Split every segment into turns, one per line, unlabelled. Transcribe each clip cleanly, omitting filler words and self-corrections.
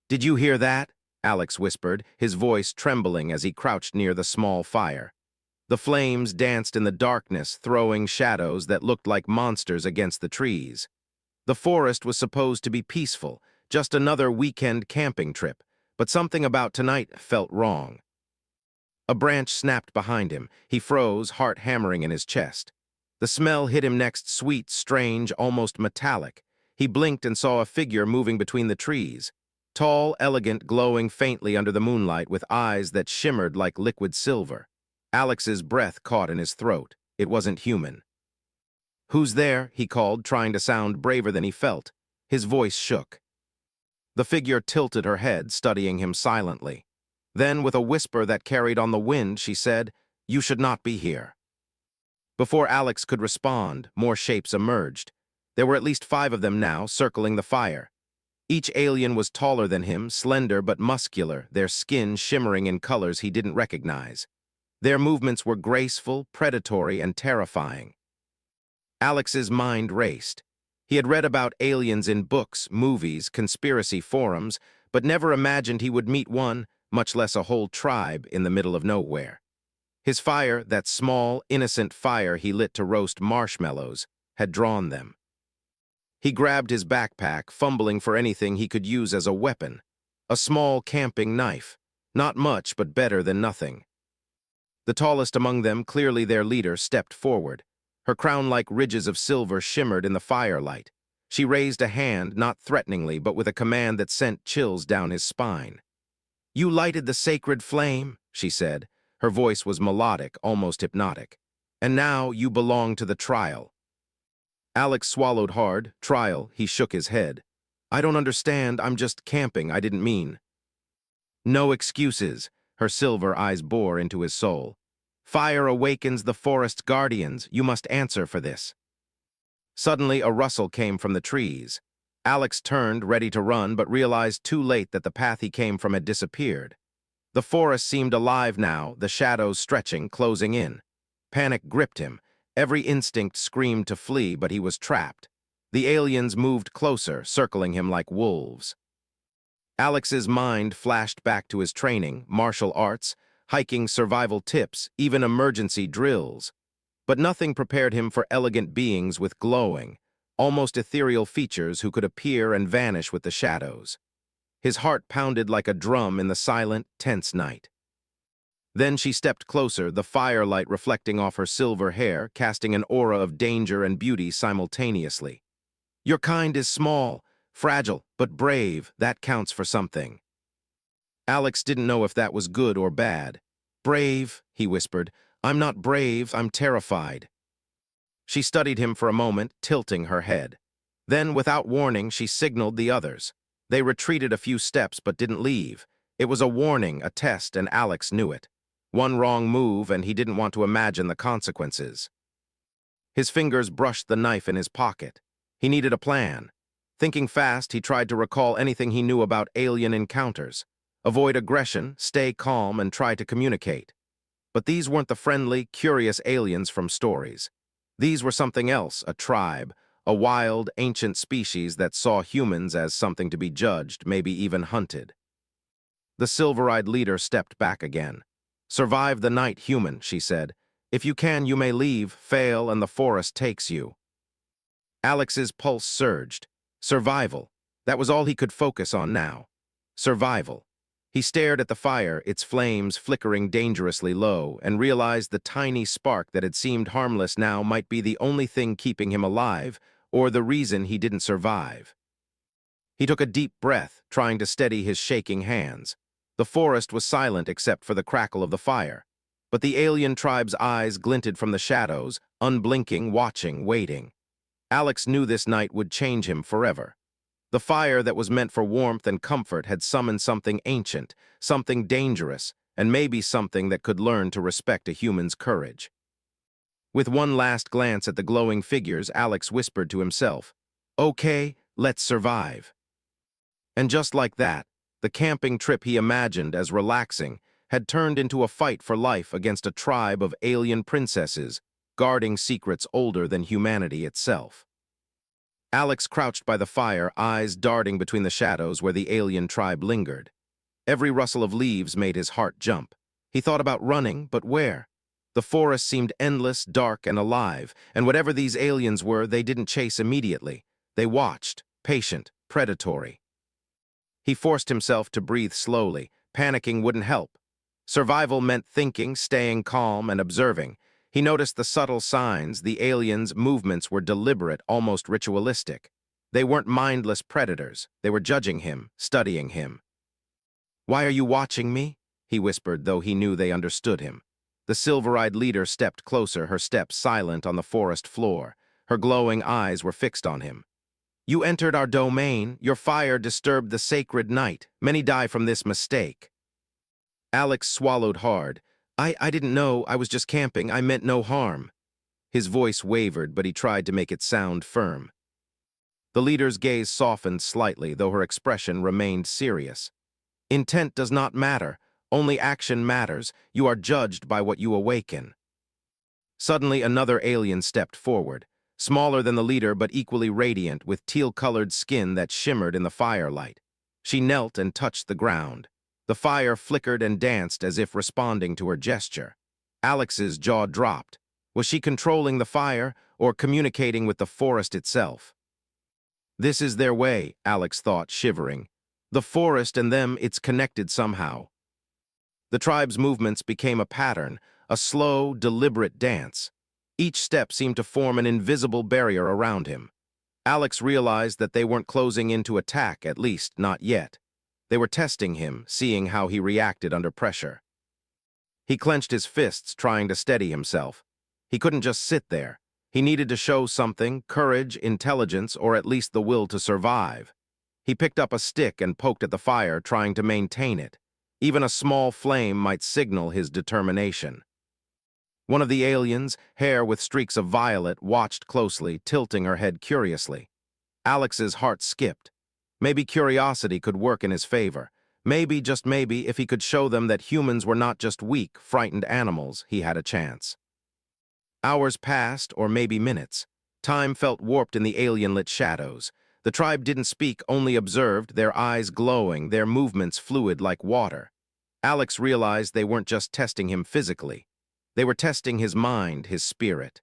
"Did you hear that?" Alex whispered, his voice trembling as he crouched near the small fire. The flames danced in the darkness, throwing shadows that looked like monsters against the trees. The forest was supposed to be peaceful, just another weekend camping trip, but something about tonight felt wrong. A branch snapped behind him. He froze, heart hammering in his chest. The smell hit him next, sweet, strange, almost metallic. He blinked and saw a figure moving between the trees. Tall, elegant, glowing faintly under the moonlight with eyes that shimmered like liquid silver. Alex's breath caught in his throat. It wasn't human. "Who's there?" he called, trying to sound braver than he felt. His voice shook. The figure tilted her head, studying him silently. Then, with a whisper that carried on the wind, she said, "You should not be here." Before Alex could respond, more shapes emerged. There were at least 5 of them now, circling the fire. Each alien was taller than him, slender but muscular, their skin shimmering in colors he didn't recognize. Their movements were graceful, predatory, and terrifying. Alex's mind raced. He had read about aliens in books, movies, conspiracy forums, but never imagined he would meet one, much less a whole tribe, in the middle of nowhere. His fire, that small, innocent fire he lit to roast marshmallows, had drawn them. He grabbed his backpack, fumbling for anything he could use as a weapon. A small camping knife. Not much, but better than nothing. The tallest among them, clearly their leader, stepped forward. Her crown-like ridges of silver shimmered in the firelight. She raised a hand, not threateningly, but with a command that sent chills down his spine. "You lighted the sacred flame," she said. Her voice was melodic, almost hypnotic. "And now you belong to the trial." Alex swallowed hard. "Trial," he shook his head. "I don't understand, I'm just camping, I didn't mean." "No excuses," her silver eyes bore into his soul. "Fire awakens the forest guardians, you must answer for this." Suddenly a rustle came from the trees. Alex turned, ready to run, but realized too late that the path he came from had disappeared. The forest seemed alive now, the shadows stretching, closing in. Panic gripped him. Every instinct screamed to flee, but he was trapped. The aliens moved closer, circling him like wolves. Alex's mind flashed back to his training, martial arts, hiking survival tips, even emergency drills. But nothing prepared him for elegant beings with glowing, almost ethereal features who could appear and vanish with the shadows. His heart pounded like a drum in the silent, tense night. Then she stepped closer, the firelight reflecting off her silver hair, casting an aura of danger and beauty simultaneously. "Your kind is small, fragile, but brave. That counts for something." Alex didn't know if that was good or bad. "Brave," he whispered. "I'm not brave, I'm terrified." She studied him for a moment, tilting her head. Then, without warning, she signaled the others. They retreated a few steps but didn't leave. It was a warning, a test, and Alex knew it. One wrong move, and he didn't want to imagine the consequences. His fingers brushed the knife in his pocket. He needed a plan. Thinking fast, he tried to recall anything he knew about alien encounters. Avoid aggression, stay calm, and try to communicate. But these weren't the friendly, curious aliens from stories. These were something else, a tribe, a wild, ancient species that saw humans as something to be judged, maybe even hunted. The silver-eyed leader stepped back again. "Survive the night, human," she said. "If you can, you may leave, fail, and the forest takes you." Alex's pulse surged. Survival. That was all he could focus on now. Survival. He stared at the fire, its flames flickering dangerously low, and realized the tiny spark that had seemed harmless now might be the only thing keeping him alive, or the reason he didn't survive. He took a deep breath, trying to steady his shaking hands. The forest was silent except for the crackle of the fire, but the alien tribe's eyes glinted from the shadows, unblinking, watching, waiting. Alex knew this night would change him forever. The fire that was meant for warmth and comfort had summoned something ancient, something dangerous, and maybe something that could learn to respect a human's courage. With one last glance at the glowing figures, Alex whispered to himself, "Okay, let's survive." And just like that, the camping trip he imagined as relaxing had turned into a fight for life against a tribe of alien princesses, guarding secrets older than humanity itself. Alex crouched by the fire, eyes darting between the shadows where the alien tribe lingered. Every rustle of leaves made his heart jump. He thought about running, but where? The forest seemed endless, dark, and alive, and whatever these aliens were, they didn't chase immediately. They watched, patient, predatory. He forced himself to breathe slowly. Panicking wouldn't help. Survival meant thinking, staying calm, and observing. He noticed the subtle signs. The aliens' movements were deliberate, almost ritualistic. They weren't mindless predators. They were judging him, studying him. "Why are you watching me?" he whispered, though he knew they understood him. The silver-eyed leader stepped closer, her steps silent on the forest floor. Her glowing eyes were fixed on him. "You entered our domain. Your fire disturbed the sacred night. Many die from this mistake." Alex swallowed hard. I didn't know. I was just camping. I meant no harm." His voice wavered, but he tried to make it sound firm. The leader's gaze softened slightly, though her expression remained serious. "Intent does not matter. Only action matters. You are judged by what you awaken." Suddenly, another alien stepped forward, smaller than the leader but equally radiant, with teal-colored skin that shimmered in the firelight. She knelt and touched the ground. The fire flickered and danced as if responding to her gesture. Alex's jaw dropped. Was she controlling the fire or communicating with the forest itself? This is their way, Alex thought, shivering. The forest and them, it's connected somehow. The tribe's movements became a pattern, a slow, deliberate dance. Each step seemed to form an invisible barrier around him. Alex realized that they weren't closing in to attack, at least not yet. They were testing him, seeing how he reacted under pressure. He clenched his fists, trying to steady himself. He couldn't just sit there. He needed to show something, courage, intelligence, or at least the will to survive. He picked up a stick and poked at the fire, trying to maintain it. Even a small flame might signal his determination. One of the aliens, hair with streaks of violet, watched closely, tilting her head curiously. Alex's heart skipped. Maybe curiosity could work in his favor. Maybe, just maybe, if he could show them that humans were not just weak, frightened animals, he had a chance. Hours passed, or maybe minutes. Time felt warped in the alien-lit shadows. The tribe didn't speak, only observed, their eyes glowing, their movements fluid like water. Alex realized they weren't just testing him physically. They were testing his mind, his spirit.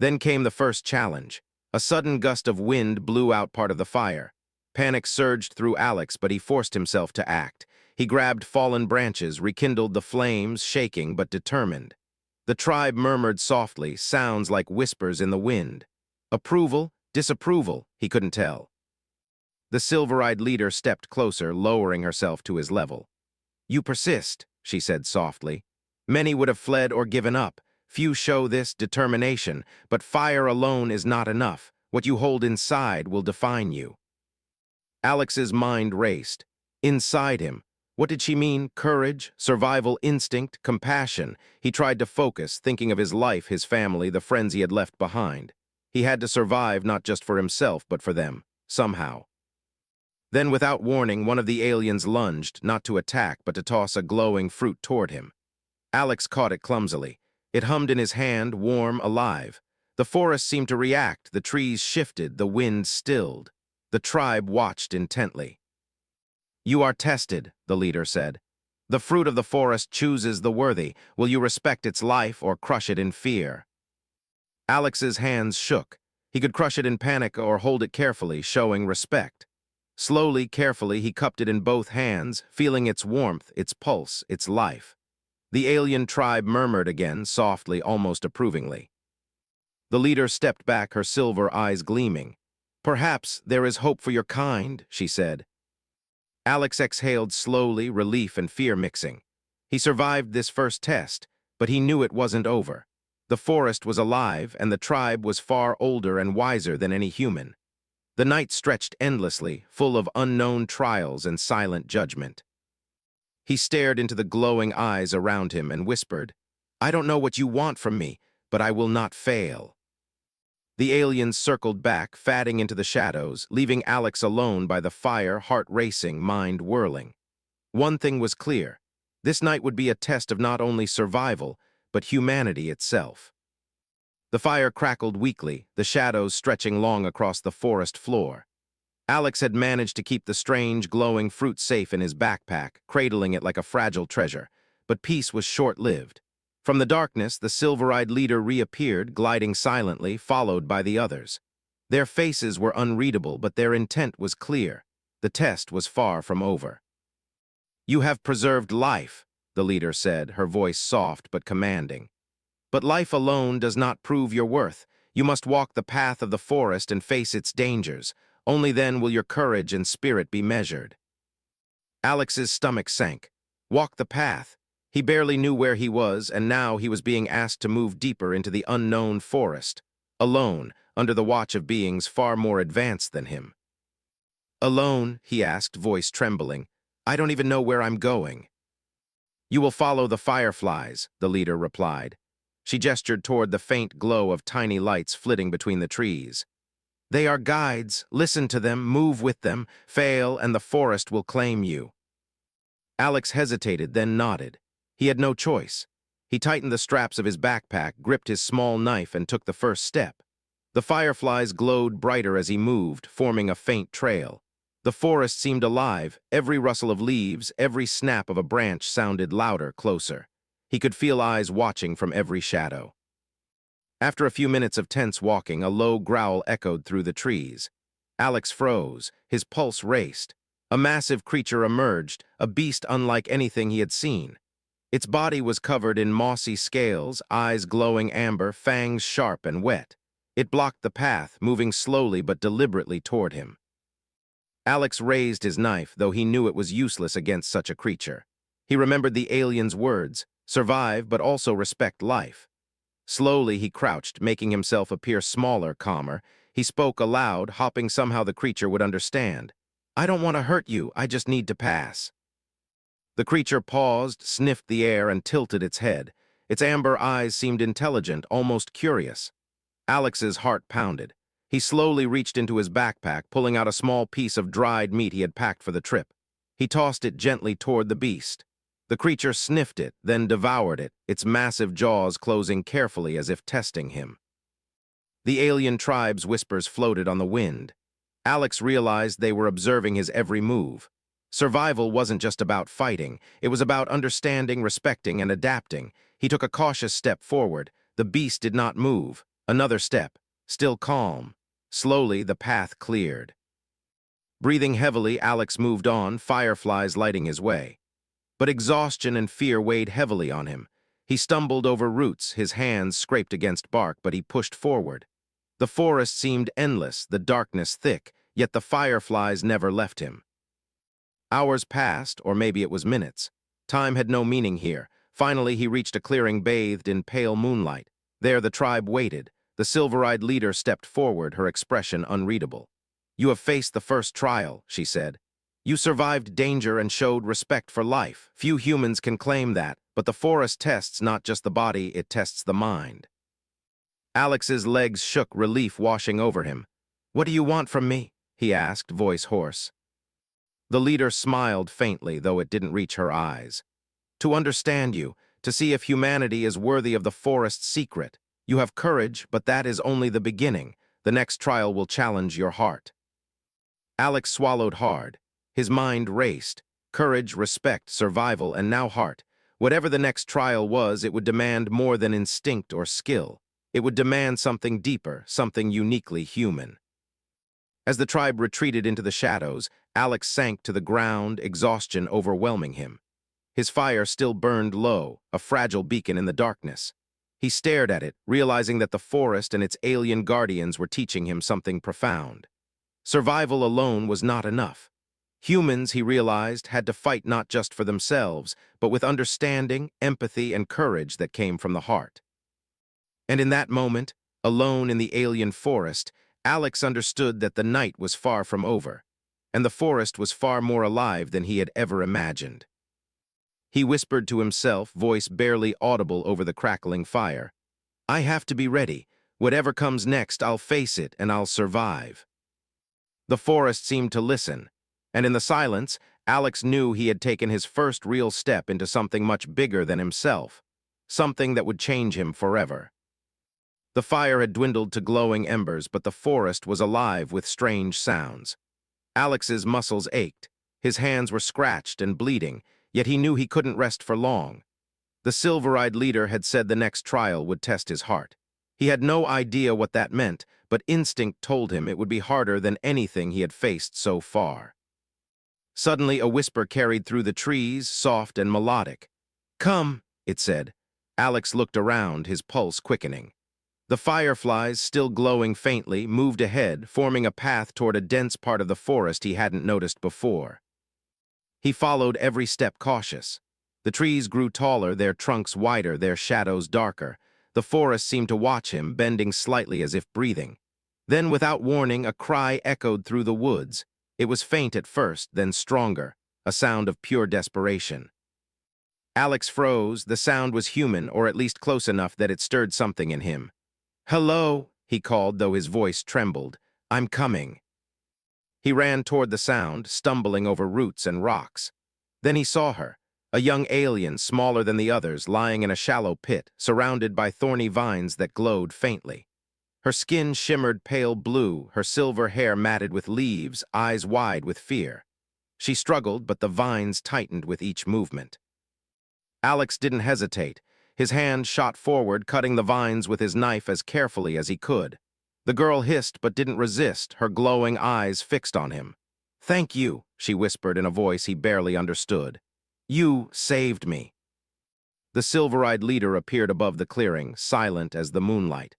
Then came the first challenge. A sudden gust of wind blew out part of the fire. Panic surged through Alex, but he forced himself to act. He grabbed fallen branches, rekindled the flames, shaking but determined. The tribe murmured softly, sounds like whispers in the wind. Approval, disapproval, he couldn't tell. The silver-eyed leader stepped closer, lowering herself to his level. "You persist," she said softly. "Many would have fled or given up. Few show this determination, but fire alone is not enough. What you hold inside will define you." Alex's mind raced. Inside him. What did she mean? Courage, survival instinct, compassion. He tried to focus, thinking of his life, his family, the friends he had left behind. He had to survive not just for himself, but for them, somehow. Then, without warning, one of the aliens lunged, not to attack, but to toss a glowing fruit toward him. Alex caught it clumsily. It hummed in his hand, warm, alive. The forest seemed to react, the trees shifted, the wind stilled. The tribe watched intently. "You are tested," the leader said. "The fruit of the forest chooses the worthy. Will you respect its life or crush it in fear?" Alex's hands shook. He could crush it in panic or hold it carefully, showing respect. Slowly, carefully, he cupped it in both hands, feeling its warmth, its pulse, its life. The alien tribe murmured again, softly, almost approvingly. The leader stepped back, her silver eyes gleaming. "Perhaps there is hope for your kind," she said. Alex exhaled slowly, relief and fear mixing. He survived this first test, but he knew it wasn't over. The forest was alive, and the tribe was far older and wiser than any human. The night stretched endlessly, full of unknown trials and silent judgment. He stared into the glowing eyes around him and whispered, "I don't know what you want from me, but I will not fail." The aliens circled back, fading into the shadows, leaving Alex alone by the fire, heart racing, mind whirling. One thing was clear. This night would be a test of not only survival, but humanity itself. The fire crackled weakly, the shadows stretching long across the forest floor. Alex had managed to keep the strange, glowing fruit safe in his backpack, cradling it like a fragile treasure. But peace was short-lived. From the darkness, the silver-eyed leader reappeared, gliding silently, followed by the others. Their faces were unreadable, but their intent was clear. The test was far from over. "You have preserved life," the leader said, her voice soft but commanding. "But life alone does not prove your worth. You must walk the path of the forest and face its dangers. Only then will your courage and spirit be measured." Alex's stomach sank. Walk the path. He barely knew where he was, and now he was being asked to move deeper into the unknown forest, alone, under the watch of beings far more advanced than him. "Alone?" he asked, voice trembling. "I don't even know where I'm going." "You will follow the fireflies," the leader replied. She gestured toward the faint glow of tiny lights flitting between the trees. "They are guides. Listen to them, move with them, fail, and the forest will claim you." Alex hesitated, then nodded. He had no choice. He tightened the straps of his backpack, gripped his small knife, and took the first step. The fireflies glowed brighter as he moved, forming a faint trail. The forest seemed alive. Every rustle of leaves, every snap of a branch sounded louder, closer. He could feel eyes watching from every shadow. After a few minutes of tense walking, a low growl echoed through the trees. Alex froze. His pulse raced. A massive creature emerged, a beast unlike anything he had seen. Its body was covered in mossy scales, eyes glowing amber, fangs sharp and wet. It blocked the path, moving slowly but deliberately toward him. Alex raised his knife, though he knew it was useless against such a creature. He remembered the alien's words, survive but also respect life. Slowly he crouched, making himself appear smaller, calmer. He spoke aloud, hoping somehow the creature would understand. "I don't want to hurt you, I just need to pass." The creature paused, sniffed the air, and tilted its head. Its amber eyes seemed intelligent, almost curious. Alex's heart pounded. He slowly reached into his backpack, pulling out a small piece of dried meat he had packed for the trip. He tossed it gently toward the beast. The creature sniffed it, then devoured it, its massive jaws closing carefully as if testing him. The alien tribe's whispers floated on the wind. Alex realized they were observing his every move. Survival wasn't just about fighting. It was about understanding, respecting, and adapting. He took a cautious step forward. The beast did not move. Another step. Still calm. Slowly, the path cleared. Breathing heavily, Alex moved on, fireflies lighting his way. But exhaustion and fear weighed heavily on him. He stumbled over roots, his hands scraped against bark, but he pushed forward. The forest seemed endless, the darkness thick, yet the fireflies never left him. Hours passed, or maybe it was minutes. Time had no meaning here. Finally, he reached a clearing bathed in pale moonlight. There the tribe waited. The silver-eyed leader stepped forward, her expression unreadable. "You have faced the first trial," she said. "You survived danger and showed respect for life. Few humans can claim that, but the forest tests not just the body, it tests the mind." Alex's legs shook, relief washing over him. "What do you want from me?" he asked, voice hoarse. The leader smiled faintly, though it didn't reach her eyes. "To understand you, to see if humanity is worthy of the forest's secret. You have courage, but that is only the beginning. The next trial will challenge your heart." Alex swallowed hard. His mind raced. Courage, respect, survival, and now heart. Whatever the next trial was, it would demand more than instinct or skill. It would demand something deeper, something uniquely human. As the tribe retreated into the shadows, Alex sank to the ground, exhaustion overwhelming him. His fire still burned low, a fragile beacon in the darkness. He stared at it, realizing that the forest and its alien guardians were teaching him something profound. Survival alone was not enough. Humans, he realized, had to fight not just for themselves, but with understanding, empathy, and courage that came from the heart. And in that moment, alone in the alien forest, Alex understood that the night was far from over, and the forest was far more alive than he had ever imagined. He whispered to himself, voice barely audible over the crackling fire, "I have to be ready. Whatever comes next, I'll face it and I'll survive." The forest seemed to listen, and in the silence, Alex knew he had taken his first real step into something much bigger than himself, something that would change him forever. The fire had dwindled to glowing embers, but the forest was alive with strange sounds. Alex's muscles ached. His hands were scratched and bleeding, yet he knew he couldn't rest for long. The silver-eyed leader had said the next trial would test his heart. He had no idea what that meant, but instinct told him it would be harder than anything he had faced so far. Suddenly, a whisper carried through the trees, soft and melodic. "Come," it said. Alex looked around, his pulse quickening. The fireflies, still glowing faintly, moved ahead, forming a path toward a dense part of the forest he hadn't noticed before. He followed every step cautious. The trees grew taller, their trunks wider, their shadows darker. The forest seemed to watch him, bending slightly as if breathing. Then, without warning, a cry echoed through the woods. It was faint at first, then stronger, a sound of pure desperation. Alex froze. The sound was human, or at least close enough that it stirred something in him. "Hello," he called, though his voice trembled. "I'm coming." He ran toward the sound, stumbling over roots and rocks. Then he saw her, a young alien smaller than the others, lying in a shallow pit, surrounded by thorny vines that glowed faintly. Her skin shimmered pale blue, her silver hair matted with leaves, eyes wide with fear. She struggled, but the vines tightened with each movement. Alex didn't hesitate. His hand shot forward, cutting the vines with his knife as carefully as he could. The girl hissed but didn't resist, her glowing eyes fixed on him. "Thank you," she whispered in a voice he barely understood. "You saved me." The silver-eyed leader appeared above the clearing, silent as the moonlight.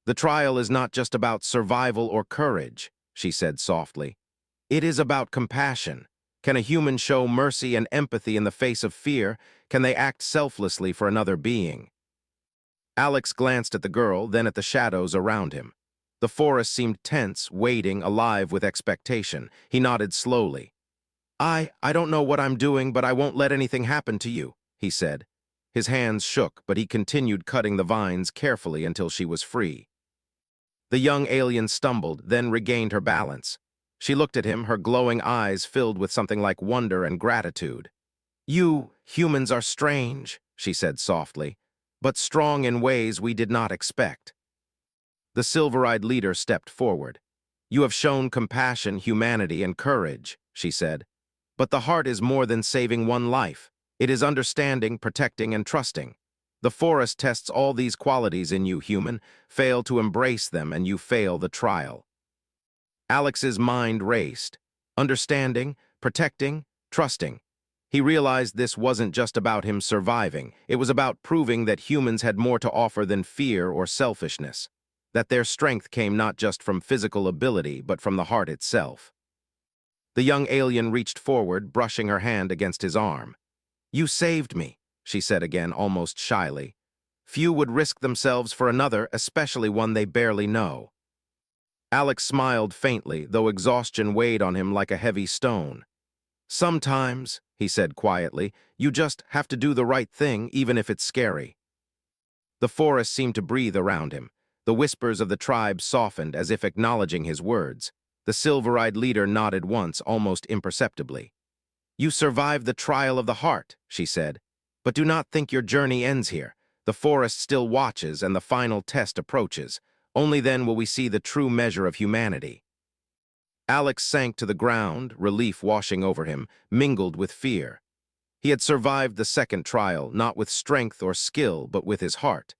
"The trial is not just about survival or courage," she said softly. "It is about compassion. Can a human show mercy and empathy in the face of fear? Can they act selflessly for another being?" Alex glanced at the girl, then at the shadows around him. The forest seemed tense, waiting, alive with expectation. He nodded slowly. I don't know what I'm doing, but I won't let anything happen to you," he said. His hands shook, but he continued cutting the vines carefully until she was free. The young alien stumbled, then regained her balance. She looked at him, her glowing eyes filled with something like wonder and gratitude. "You humans are strange," she said softly, "but strong in ways we did not expect." The silver-eyed leader stepped forward. "You have shown compassion, humanity, and courage," she said. "But the heart is more than saving one life. It is understanding, protecting, and trusting. The forest tests all these qualities in you, human. Fail to embrace them, and you fail the trial." Alex's mind raced. Understanding, protecting, trusting. He realized this wasn't just about him surviving. It was about proving that humans had more to offer than fear or selfishness. That their strength came not just from physical ability, but from the heart itself. The young alien reached forward, brushing her hand against his arm. "You saved me," she said again, almost shyly. "Few would risk themselves for another, especially one they barely know." Alex smiled faintly, though exhaustion weighed on him like a heavy stone. "Sometimes," he said quietly, "you just have to do the right thing, even if it's scary." The forest seemed to breathe around him. The whispers of the tribe softened, as if acknowledging his words. The silver-eyed leader nodded once, almost imperceptibly. "You survived the trial of the heart," she said. "But do not think your journey ends here. The forest still watches, and the final test approaches. Only then will we see the true measure of humanity." Alex sank to the ground, relief washing over him, mingled with fear. He had survived the second trial, not with strength or skill, but with his heart.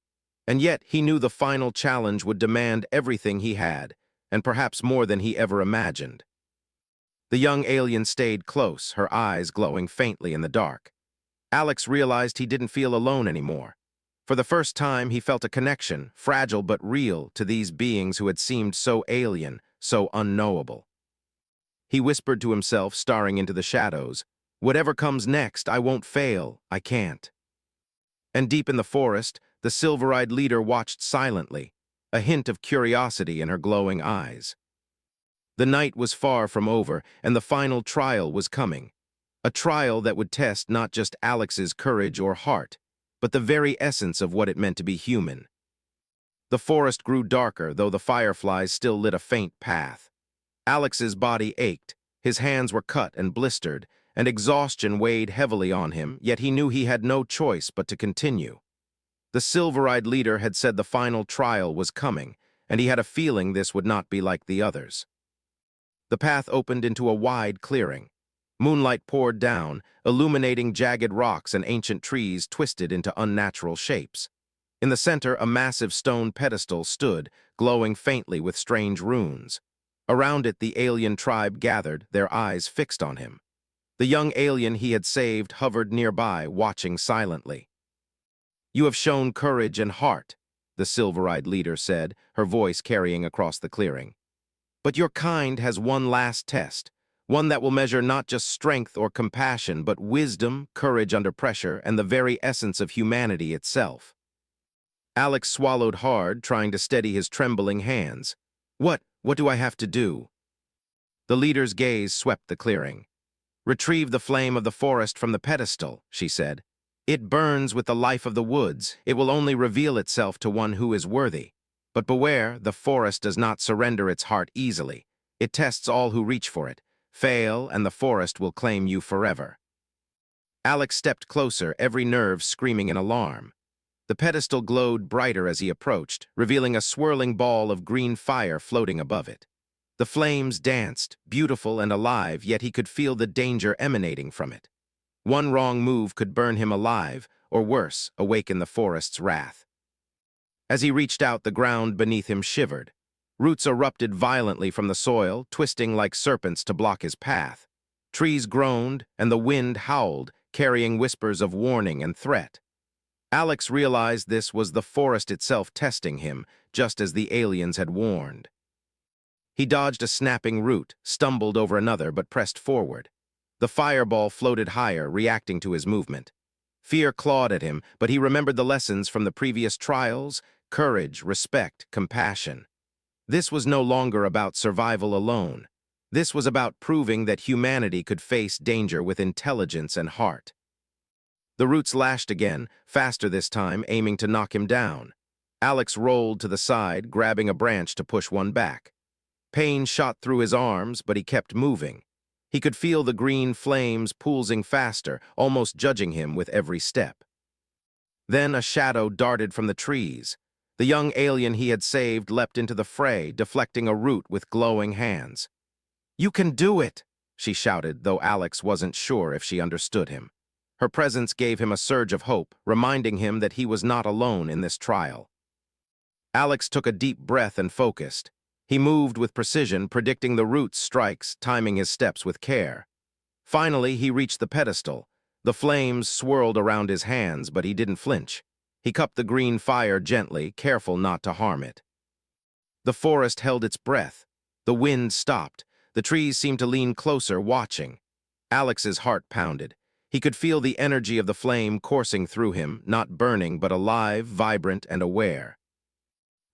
And yet he knew the final challenge would demand everything he had, and perhaps more than he ever imagined. The young alien stayed close, her eyes glowing faintly in the dark. Alex realized he didn't feel alone anymore. For the first time, he felt a connection, fragile but real, to these beings who had seemed so alien, so unknowable. He whispered to himself, staring into the shadows, "Whatever comes next, I won't fail. I can't." And deep in the forest, the silver-eyed leader watched silently, a hint of curiosity in her glowing eyes. The night was far from over, and the final trial was coming. A trial that would test not just Alex's courage or heart, but the very essence of what it meant to be human. The forest grew darker, though the fireflies still lit a faint path. Alex's body ached, his hands were cut and blistered, and exhaustion weighed heavily on him, yet he knew he had no choice but to continue. The silver-eyed leader had said the final trial was coming, and he had a feeling this would not be like the others. The path opened into a wide clearing. Moonlight poured down, illuminating jagged rocks and ancient trees twisted into unnatural shapes. In the center, a massive stone pedestal stood, glowing faintly with strange runes. Around it, the alien tribe gathered, their eyes fixed on him. The young alien he had saved hovered nearby, watching silently. "You have shown courage and heart," the silver-eyed leader said, her voice carrying across the clearing. "But your kind has one last test, one that will measure not just strength or compassion, but wisdom, courage under pressure, and the very essence of humanity itself." Alex swallowed hard, trying to steady his trembling hands. What do I have to do?" The leader's gaze swept the clearing. "Retrieve the flame of the forest from the pedestal," she said. "It burns with the life of the woods. It will only reveal itself to one who is worthy. But beware, the forest does not surrender its heart easily. It tests all who reach for it. Fail, and the forest will claim you forever." Alex stepped closer, every nerve screaming in alarm. The pedestal glowed brighter as he approached, revealing a swirling ball of green fire floating above it. The flames danced, beautiful and alive, yet he could feel the danger emanating from it. One wrong move could burn him alive, or worse, awaken the forest's wrath. As he reached out, the ground beneath him shivered. Roots erupted violently from the soil, twisting like serpents to block his path. Trees groaned, and the wind howled, carrying whispers of warning and threat. Alex realized this was the forest itself testing him, just as the aliens had warned. He dodged a snapping root, stumbled over another, but pressed forward. The fireball floated higher, reacting to his movement. Fear clawed at him, but he remembered the lessons from the previous trials: courage, respect, compassion. This was no longer about survival alone. This was about proving that humanity could face danger with intelligence and heart. The roots lashed again, faster this time, aiming to knock him down. Alex rolled to the side, grabbing a branch to push one back. Pain shot through his arms, but he kept moving. He could feel the green flames pulsing faster, almost judging him with every step. Then a shadow darted from the trees. The young alien he had saved leapt into the fray, deflecting a root with glowing hands. "You can do it!" she shouted, though Alex wasn't sure if she understood him. Her presence gave him a surge of hope, reminding him that he was not alone in this trial. Alex took a deep breath and focused. He moved with precision, predicting the root's strikes, timing his steps with care. Finally, he reached the pedestal. The flames swirled around his hands, but he didn't flinch. He cupped the green fire gently, careful not to harm it. The forest held its breath. The wind stopped. The trees seemed to lean closer, watching. Alex's heart pounded. He could feel the energy of the flame coursing through him, not burning, but alive, vibrant, and aware.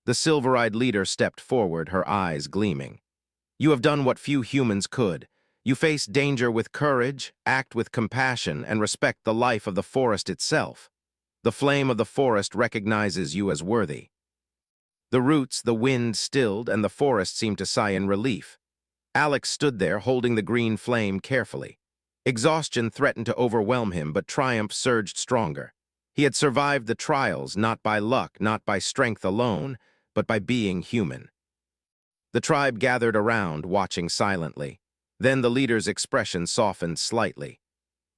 The silver-eyed leader stepped forward, her eyes gleaming. "You have done what few humans could. You face danger with courage, act with compassion, and respect the life of the forest itself. The flame of the forest recognizes you as worthy." The roots, the wind stilled, and the forest seemed to sigh in relief. Alex stood there, holding the green flame carefully. Exhaustion threatened to overwhelm him, but triumph surged stronger. He had survived the trials, not by luck, not by strength alone, but by being human. The tribe gathered around, watching silently. Then the leader's expression softened slightly.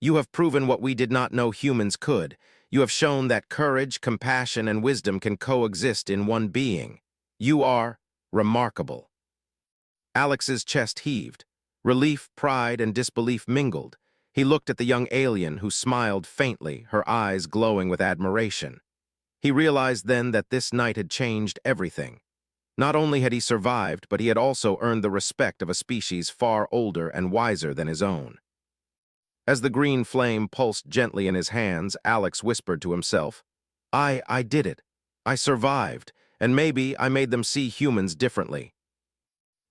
"You have proven what we did not know humans could. You have shown that courage, compassion, and wisdom can coexist in one being. You are remarkable." Alex's chest heaved. Relief, pride, and disbelief mingled. He looked at the young alien, who smiled faintly, her eyes glowing with admiration. He realized then that this night had changed everything. Not only had he survived, but he had also earned the respect of a species far older and wiser than his own. As the green flame pulsed gently in his hands, Alex whispered to himself, I did it. I survived, and maybe I made them see humans differently."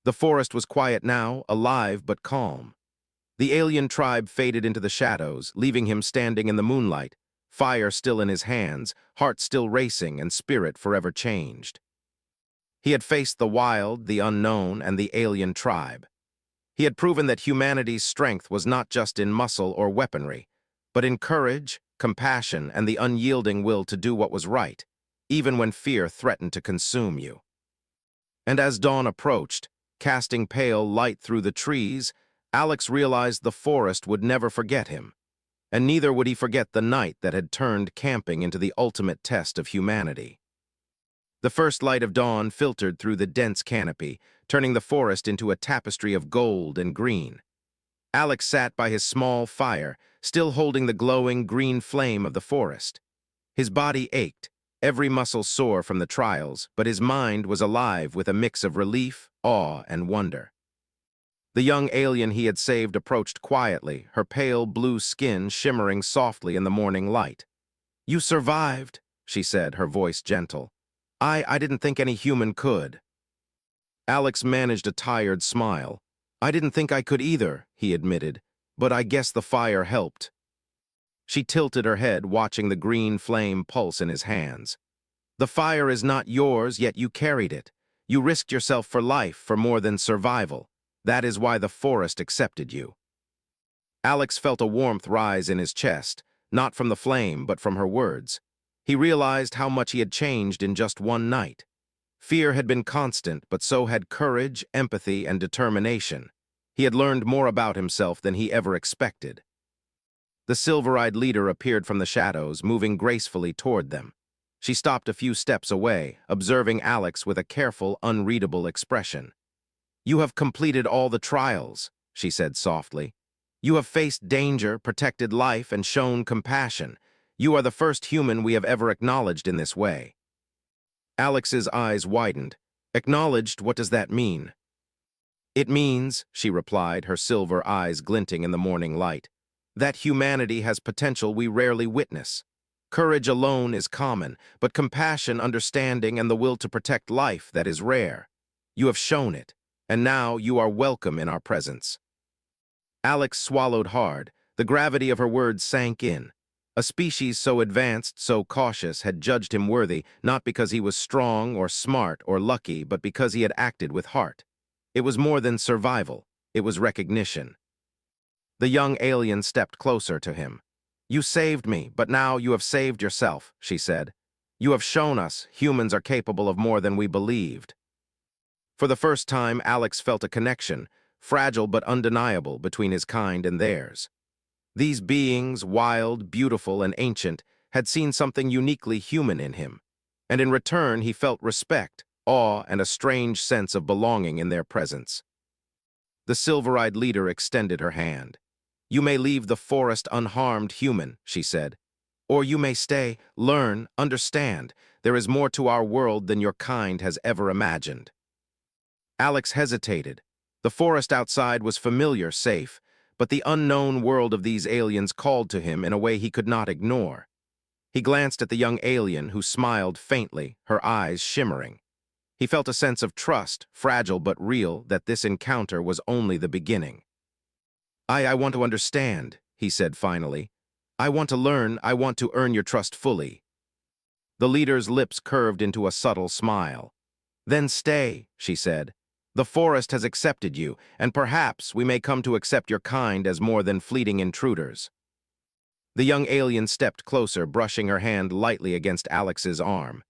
The forest was quiet now, alive but calm. The alien tribe faded into the shadows, leaving him standing in the moonlight, fire still in his hands, heart still racing, and spirit forever changed. He had faced the wild, the unknown, and the alien tribe. He had proven that humanity's strength was not just in muscle or weaponry, but in courage, compassion, and the unyielding will to do what was right, even when fear threatened to consume you. And as dawn approached, casting pale light through the trees, Alex realized the forest would never forget him, and neither would he forget the night that had turned camping into the ultimate test of humanity. The first light of dawn filtered through the dense canopy, turning the forest into a tapestry of gold and green. Alex sat by his small fire, still holding the glowing green flame of the forest. His body ached, every muscle sore from the trials, but his mind was alive with a mix of relief, awe, and wonder. The young alien he had saved approached quietly, her pale blue skin shimmering softly in the morning light. "You survived," she said, her voice gentle. I didn't think any human could." Alex managed a tired smile. "I didn't think I could either," he admitted, "but I guess the fire helped." She tilted her head, watching the green flame pulse in his hands. "The fire is not yours, yet you carried it. You risked yourself for life, for more than survival. That is why the forest accepted you." Alex felt a warmth rise in his chest, not from the flame, but from her words. He realized how much he had changed in just one night. Fear had been constant, but so had courage, empathy, and determination. He had learned more about himself than he ever expected. The silver-eyed leader appeared from the shadows, moving gracefully toward them. She stopped a few steps away, observing Alex with a careful, unreadable expression. "You have completed all the trials," she said softly. "You have faced danger, protected life, and shown compassion. You are the first human we have ever acknowledged in this way." Alex's eyes widened. "Acknowledged, what does that mean?" "It means," she replied, her silver eyes glinting in the morning light, "that humanity has potential we rarely witness. Courage alone is common, but compassion, understanding, and the will to protect life, that is rare. You have shown it, and now you are welcome in our presence." Alex swallowed hard. The gravity of her words sank in. A species so advanced, so cautious, had judged him worthy, not because he was strong or smart or lucky, but because he had acted with heart. It was more than survival. It was recognition. The young alien stepped closer to him. "You saved me, but now you have saved yourself," she said. "You have shown us humans are capable of more than we believed." For the first time, Alex felt a connection, fragile but undeniable, between his kind and theirs. These beings, wild, beautiful, and ancient, had seen something uniquely human in him, and in return he felt respect, awe, and a strange sense of belonging in their presence. The silver-eyed leader extended her hand. "You may leave the forest unharmed, human," she said. "Or you may stay, learn, understand. There is more to our world than your kind has ever imagined." Alex hesitated. The forest outside was familiar, safe, but the unknown world of these aliens called to him in a way he could not ignore. He glanced at the young alien, who smiled faintly, her eyes shimmering. He felt a sense of trust, fragile but real, that this encounter was only the beginning. I want to understand," he said finally. "I want to learn, I want to earn your trust fully." The leader's lips curved into a subtle smile. "Then stay," she said. "The forest has accepted you, and perhaps we may come to accept your kind as more than fleeting intruders." The young alien stepped closer, brushing her hand lightly against Alex's arm.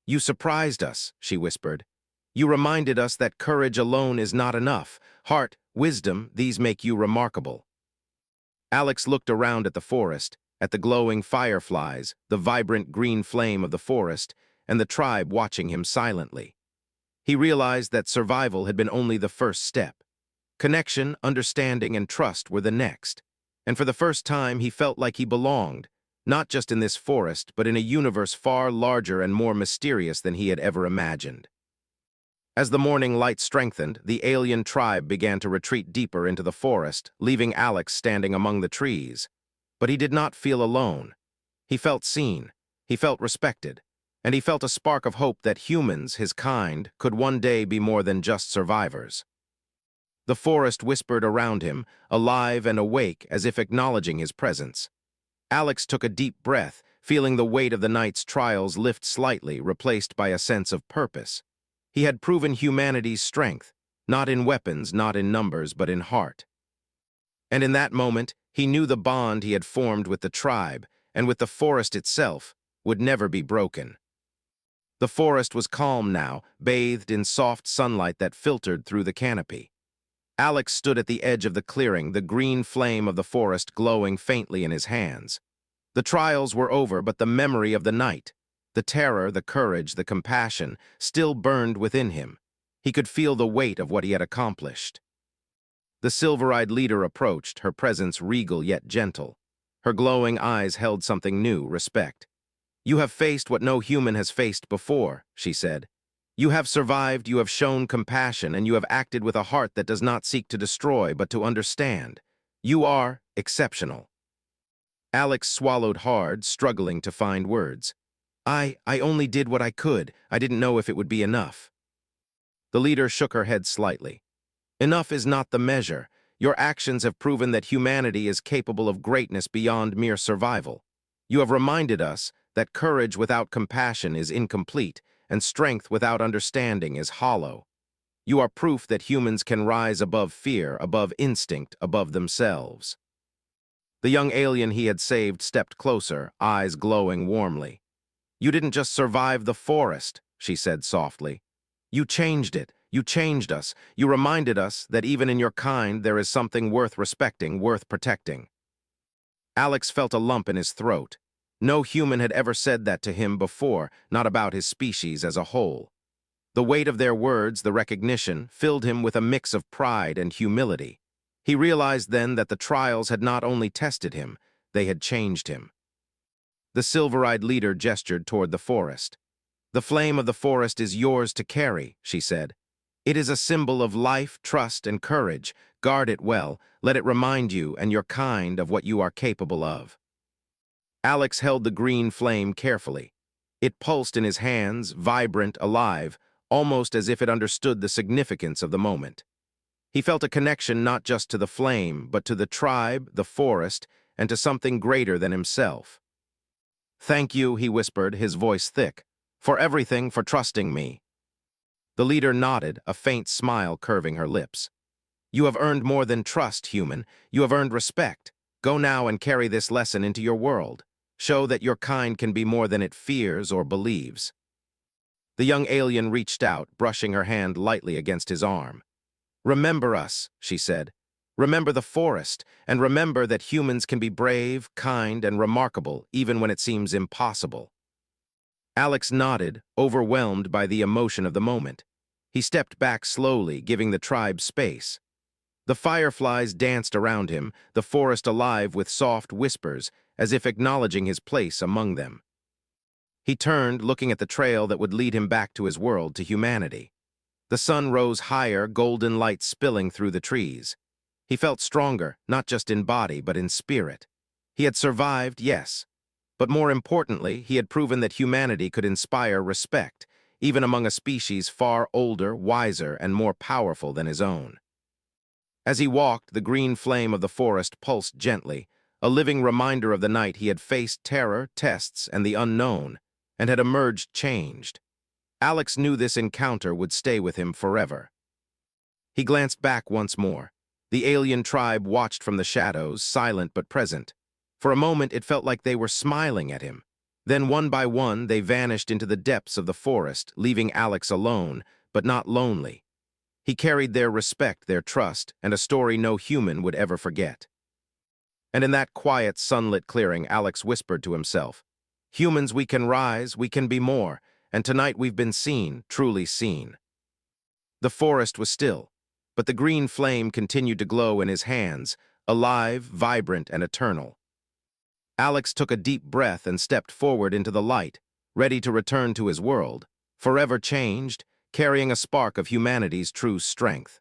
"You surprised us," she whispered. "You reminded us that courage alone is not enough. Heart, wisdom, these make you remarkable." Alex looked around at the forest, at the glowing fireflies, the vibrant green flame of the forest, and the tribe watching him silently. He realized that survival had been only the first step. Connection, understanding, and trust were the next. And for the first time, he felt like he belonged, not just in this forest, but in a universe far larger and more mysterious than he had ever imagined. As the morning light strengthened, the alien tribe began to retreat deeper into the forest, leaving Alex standing among the trees. But he did not feel alone. He felt seen, he felt respected, and he felt a spark of hope that humans, his kind, could one day be more than just survivors. The forest whispered around him, alive and awake, as if acknowledging his presence. Alex took a deep breath, feeling the weight of the night's trials lift slightly, replaced by a sense of purpose. He had proven humanity's strength, not in weapons, not in numbers, but in heart. And in that moment, he knew the bond he had formed with the tribe, and with the forest itself, would never be broken. The forest was calm now, bathed in soft sunlight that filtered through the canopy. Alex stood at the edge of the clearing, the green flame of the forest glowing faintly in his hands. The trials were over, but the memory of the night, the terror, the courage, the compassion, still burned within him. He could feel the weight of what he had accomplished. The silver-eyed leader approached, her presence regal yet gentle. Her glowing eyes held something new, respect. "You have faced what no human has faced before," she said. "You have survived, you have shown compassion, and you have acted with a heart that does not seek to destroy, but to understand. You are exceptional." Alex swallowed hard, struggling to find words. I only did what I could. I didn't know if it would be enough." The leader shook her head slightly. "Enough is not the measure. Your actions have proven that humanity is capable of greatness beyond mere survival. You have reminded us that courage without compassion is incomplete, and strength without understanding is hollow. You are proof that humans can rise above fear, above instinct, above themselves." The young alien he had saved stepped closer, eyes glowing warmly. "You didn't just survive the forest," she said softly. "You changed it. You changed us. You reminded us that even in your kind there is something worth respecting, worth protecting." Alex felt a lump in his throat. No human had ever said that to him before, not about his species as a whole. The weight of their words, the recognition, filled him with a mix of pride and humility. He realized then that the trials had not only tested him, they had changed him. The silver-eyed leader gestured toward the forest. "The flame of the forest is yours to carry," she said. "It is a symbol of life, trust, and courage. Guard it well. Let it remind you and your kind of what you are capable of." Alex held the green flame carefully. It pulsed in his hands, vibrant, alive, almost as if it understood the significance of the moment. He felt a connection not just to the flame, but to the tribe, the forest, and to something greater than himself. "Thank you," he whispered, his voice thick, "for everything, for trusting me." The leader nodded, a faint smile curving her lips. "You have earned more than trust, human. You have earned respect. Go now and carry this lesson into your world. Show that your kind can be more than it fears or believes." The young alien reached out, brushing her hand lightly against his arm. "Remember us," she said. "Remember the forest, and remember that humans can be brave, kind, and remarkable even when it seems impossible." Alex nodded, overwhelmed by the emotion of the moment. He stepped back slowly, giving the tribe space. The fireflies danced around him, the forest alive with soft whispers, as if acknowledging his place among them. He turned, looking at the trail that would lead him back to his world, to humanity. The sun rose higher, golden light spilling through the trees. He felt stronger, not just in body, but in spirit. He had survived, yes, but more importantly, he had proven that humanity could inspire respect, even among a species far older, wiser, and more powerful than his own. As he walked, the green flame of the forest pulsed gently, a living reminder of the night he had faced terror, tests, and the unknown, and had emerged changed. Alex knew this encounter would stay with him forever. He glanced back once more. The alien tribe watched from the shadows, silent but present. For a moment, it felt like they were smiling at him. Then, one by one, they vanished into the depths of the forest, leaving Alex alone, but not lonely. He carried their respect, their trust, and a story no human would ever forget. And in that quiet, sunlit clearing, Alex whispered to himself, "Humans, we can rise, we can be more, and tonight we've been seen, truly seen." The forest was still, but the green flame continued to glow in his hands, alive, vibrant, and eternal. Alex took a deep breath and stepped forward into the light, ready to return to his world, forever changed, carrying a spark of humanity's true strength.